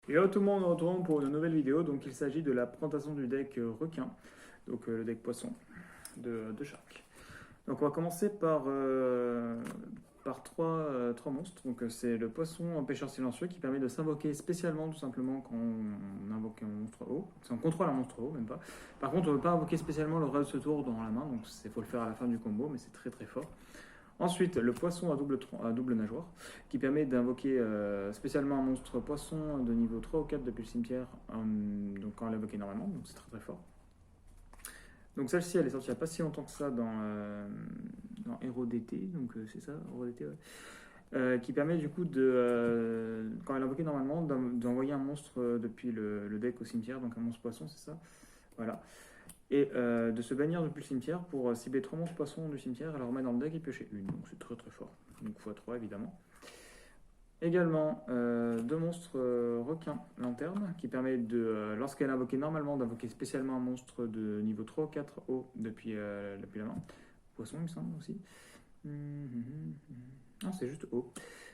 Et là tout le monde, on se retrouve pour une nouvelle vidéo. Donc il s'agit de la présentation du deck requin, donc le deck poisson de Shark. Donc on va commencer par trois monstres. Donc c'est le poisson pêcheur silencieux qui permet de s'invoquer spécialement tout simplement quand on invoque un monstre haut. Si on contrôle un monstre haut, même pas. Par contre on ne peut pas invoquer spécialement le reste de ce tour dans la main, donc il faut le faire à la fin du combo, mais c'est très très fort. Ensuite, le poisson à double nageoire, qui permet d'invoquer spécialement un monstre poisson de niveau 3 ou 4 depuis le cimetière, donc quand on l'invoque énormément, donc c'est très très fort. Donc celle-ci, elle est sortie il n'y a pas si longtemps que ça dans Hero DT, donc c'est ça, Hero DT, ouais. Qui permet du coup quand elle est invoquée normalement, d'envoyer un monstre depuis le deck au cimetière, donc un monstre poisson, c'est ça. Voilà. Et de se bannir depuis le cimetière pour cibler 3 monstres poissons du cimetière et la remettre dans le deck et piocher une. Donc c'est très très fort. Donc x3 évidemment. Également 2 monstres requins lanterne qui permet lorsqu'elle est invoquée normalement, d'invoquer spécialement un monstre de niveau 3 ou 4 haut depuis la main. Poisson il me semble aussi. Non, c'est juste haut.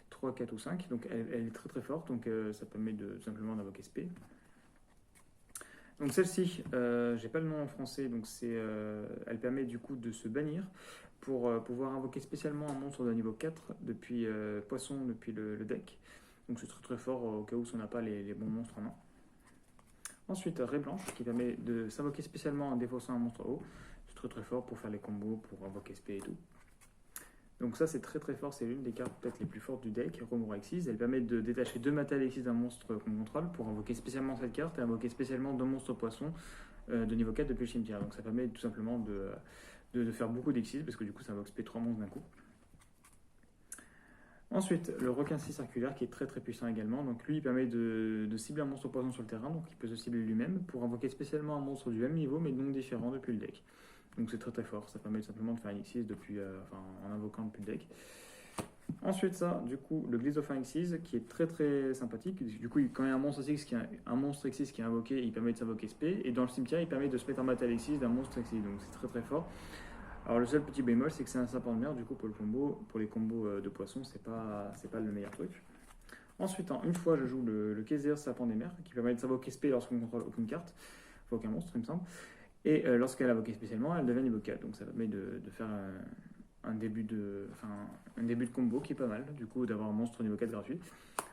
3, 4 ou 5. Donc elle est très très forte. Donc ça permet simplement d'invoquer SP. Donc celle-ci, j'ai pas le nom en français, donc elle permet du coup de se bannir pour pouvoir invoquer spécialement un monstre de niveau 4 depuis poisson, depuis le deck. Donc c'est très très fort au cas où on n'a pas les bons monstres en main. Ensuite, Raie Blanche qui permet de s'invoquer spécialement en défaussant un monstre haut. C'est très très fort pour faire les combos, pour invoquer SP et tout. Donc ça c'est très très fort, c'est l'une des cartes peut-être les plus fortes du deck, Remora Exis. Elle permet de détacher 2 Mata Alexis d'un monstre qu'on contrôle pour invoquer spécialement cette carte et invoquer spécialement 2 monstres poissons de niveau 4 depuis le cimetière. Donc ça permet tout simplement de faire beaucoup d'Exis parce que du coup ça invoque SP 3 monstres d'un coup. Ensuite, le requin 6 circulaire qui est très très puissant également. Donc lui il permet de cibler un monstre poisson sur le terrain, donc il peut se cibler lui-même pour invoquer spécialement un monstre du même niveau mais non différent depuis le deck. Donc c'est très très fort, ça permet simplement de faire un X6 en invoquant depuis le deck. Ensuite ça, du coup, le Gliss of Xyz qui est très très sympathique. Du coup, quand il y a un monstre X qui est invoqué, il permet de s'invoquer SP. Et dans le cimetière, il permet de se mettre en bataille Xyz d'un monstre Xyz. Donc c'est très très fort. Alors le seul petit bémol, c'est que c'est un serpent de mer. Du coup, pour les combos de poissons, c'est pas le meilleur truc. Ensuite, une fois, je joue le Kaiser Serpent des mers qui permet de s'invoquer SP lorsqu'on ne contrôle aucune carte. Enfin, aucun monstre, il me semble. Et lorsqu'elle est invoquée spécialement, elle devient niveau 4. Donc ça permet de faire un début de combo qui est pas mal, du coup, d'avoir un monstre niveau 4 gratuit.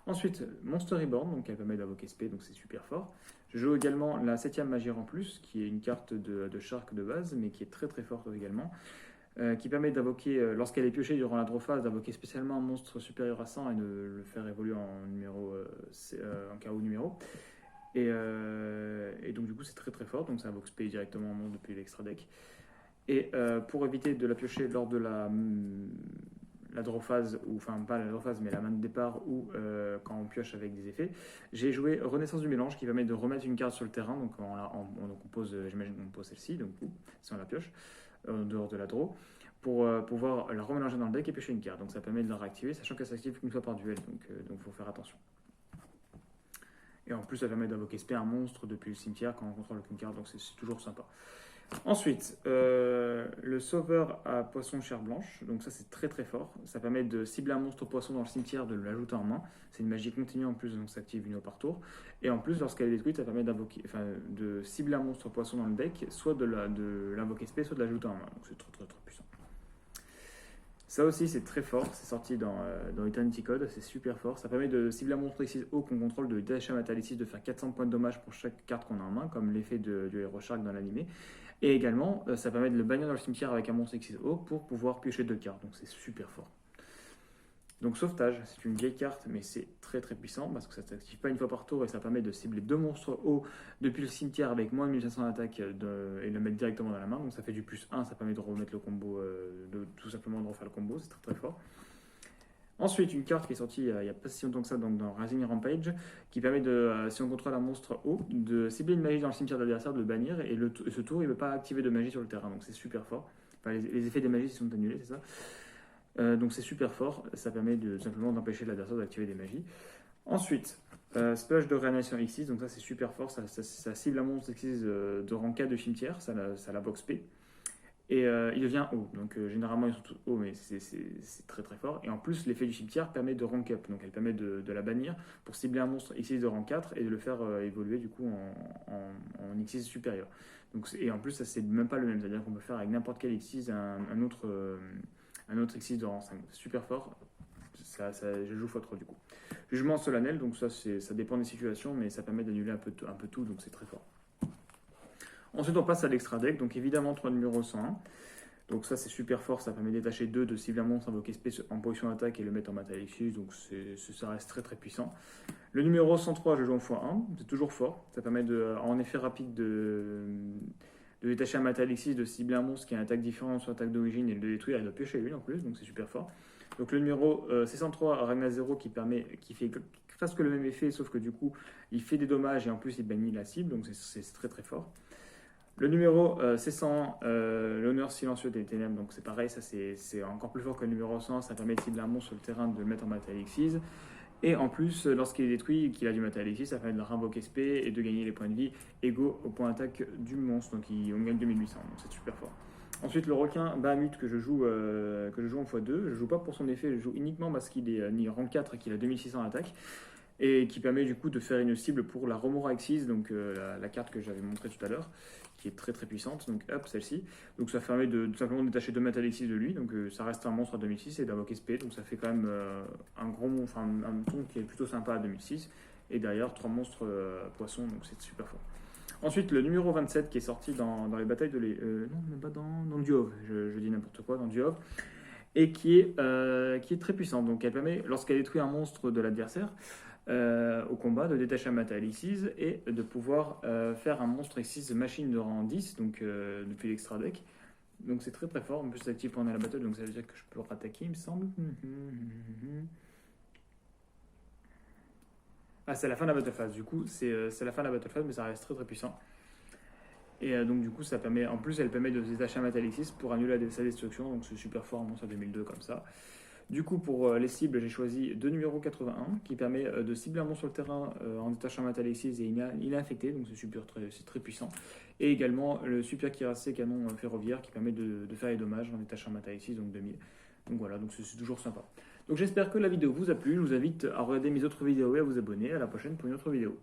Ensuite, Monster Reborn, donc elle permet d'invoquer SP, donc c'est super fort. Je joue également la 7ème Magir en plus, qui est une carte de Shark de base, mais qui est très très forte également. Qui permet d'invoquer, lorsqu'elle est piochée durant la draw phase, d'invoquer spécialement un monstre supérieur à 100 et de le faire évoluer en KO numéro. Et donc du coup c'est très très fort, donc ça invoque SP directement en monde depuis l'extra deck. Et pour éviter de la piocher lors de la draw phase, ou enfin pas la draw phase mais la main de départ ou quand on pioche avec des effets, j'ai joué Renaissance du mélange qui permet de remettre une carte sur le terrain, donc on pose, j'imagine qu'on pose celle-ci, donc si on la pioche, en dehors de la draw, pour pouvoir la remélanger dans le deck et piocher une carte. Donc ça permet de la réactiver, sachant qu'elle s'active qu'une fois par duel, donc faut faire attention. Et en plus, ça permet d'invoquer SP un monstre depuis le cimetière quand on contrôle aucune carte, donc c'est toujours sympa. Ensuite, le sauveur à poisson chair blanche, donc ça c'est très très fort. Ça permet de cibler un monstre poisson dans le cimetière, de l'ajouter en main. C'est une magie continue en plus, donc ça active une fois par tour. Et en plus, lorsqu'elle est détruite, ça permet de cibler un monstre poisson dans le deck, soit de l'invoquer SP, soit de l'ajouter en main. Donc c'est très très très puissant. Ça aussi, c'est très fort. C'est sorti dans Eternity Code. C'est super fort. Ça permet de cibler un monstre X6 haut qu'on contrôle, de détacher un Matalysis, de faire 400 points de dommage pour chaque carte qu'on a en main, comme l'effet du Hero Shark dans l'animé. Et également, ça permet de le bannir dans le cimetière avec un monstre X6 haut pour pouvoir piocher 2 cartes. Donc c'est super fort. Donc Sauvetage, c'est une vieille carte, mais c'est très très puissant parce que ça ne s'active pas une fois par tour et ça permet de cibler 2 monstres hauts depuis le cimetière avec moins de 1500 d'attaque et de le mettre directement dans la main. Donc ça fait du plus 1, ça permet de remettre le combo, tout simplement de refaire le combo, c'est très très fort. Ensuite, une carte qui est sortie il n'y a pas si longtemps que ça, donc dans Rising Rampage, qui permet si on contrôle un monstre haut, de cibler une magie dans le cimetière de l'adversaire, de le bannir, et ce tour il ne veut pas activer de magie sur le terrain, donc c'est super fort. Enfin, les effets des magies sont annulés, c'est ça. Donc c'est super fort, ça permet simplement d'empêcher l'adversaire d'activer des magies. Ensuite, Splash de réanimation X6, donc ça c'est super fort, ça cible un monstre X6 de rang 4 de cimetière, ça la box P. Et il devient haut. Donc généralement ils sont tous hauts, mais c'est très très fort. Et en plus, l'effet du cimetière permet de rank up. Donc elle permet de la bannir pour cibler un monstre X6 de rang 4 et de le faire évoluer du coup en X6 supérieur. Donc, et en plus, ça c'est même pas le même. C'est-à-dire qu'on peut faire avec n'importe quel X6 un autre X6 de rang 5. C'est super fort. Je joue x3 du coup. Jugement solennel, donc ça dépend des situations, mais ça permet d'annuler un peu tout, donc c'est très fort. Ensuite, on passe à l'extra deck, donc évidemment 3 numéro 101. Donc ça, c'est super fort, ça permet de détacher 2 de cibler un monstre invoqué spé en position d'attaque et le mettre en matériel X, donc ça reste très très puissant. Le numéro 103, je joue en x1, c'est toujours fort, ça permet en effet rapide de détacher un matériel X, de cibler un monstre qui a une attaque différente, soit attaque d'origine, et de le détruire et de piocher une en plus, donc c'est super fort. Donc le numéro 603, Ragna 0, qui fait presque le même effet, sauf que du coup, il fait des dommages et en plus il bannit la cible, donc c'est très très fort. Le numéro C100, l'honneur silencieux des ténèbres, donc c'est pareil, ça c'est encore plus fort que le numéro 100, ça permet de cibler un monstre sur le terrain, de le mettre en matériel X6. Et en plus, lorsqu'il est détruit et qu'il a du matériel X6, ça permet de le réinvoquer SP et de gagner les points de vie égaux au point d'attaque du monstre, donc on gagne 2800, donc c'est super fort. Ensuite, le requin Bahamut que je joue en x2, je joue pas pour son effet, je joue uniquement parce qu'il est ni rang 4 et qu'il a 2600 d'attaque, et qui permet du coup de faire une cible pour la Remora X6, donc la carte que j'avais montrée tout à l'heure, qui est très très puissante, donc hop, celle-ci. Donc ça permet de tout simplement détacher 2 matériels X6 de lui, donc ça reste un monstre à 2006 et d'invoquer SP, donc ça fait quand même un ton qui est plutôt sympa à 2006, et derrière 3 monstres poissons, donc c'est super fort. Ensuite, le numéro 27 qui est sorti dans les batailles de non, même pas dans Duov, je dis n'importe quoi, dans Duov, et qui est très puissante. Donc elle permet, lorsqu'elle détruit un monstre de l'adversaire, au combat, de détacher un matériel X6 et de pouvoir faire un monstre X6 machine de rang 10, donc depuis l'extra deck. Donc c'est très très fort. En plus, c'est actif pendant la battle, donc ça veut dire que je peux rattaquer, il me semble. Ah, c'est la fin de la battle phase. Du coup, c'est la fin de la battle phase, mais ça reste très très puissant. Et donc du coup, ça permet, en plus, elle permet de détacher un matériel X6 pour annuler sa destruction. Donc c'est super fort, un monstre à 2002 comme ça. Du coup, pour les cibles, j'ai choisi 2 numéro 81 qui permet de cibler un monstre sur le terrain en détachant un matériel X6 et il est infecté, donc c'est très puissant. Et également le super cuirassé canon ferroviaire qui permet de faire les dommages en détachant un matériel X6, donc 2000. Donc voilà, donc c'est toujours sympa. Donc j'espère que la vidéo vous a plu. Je vous invite à regarder mes autres vidéos et à vous abonner. À la prochaine pour une autre vidéo.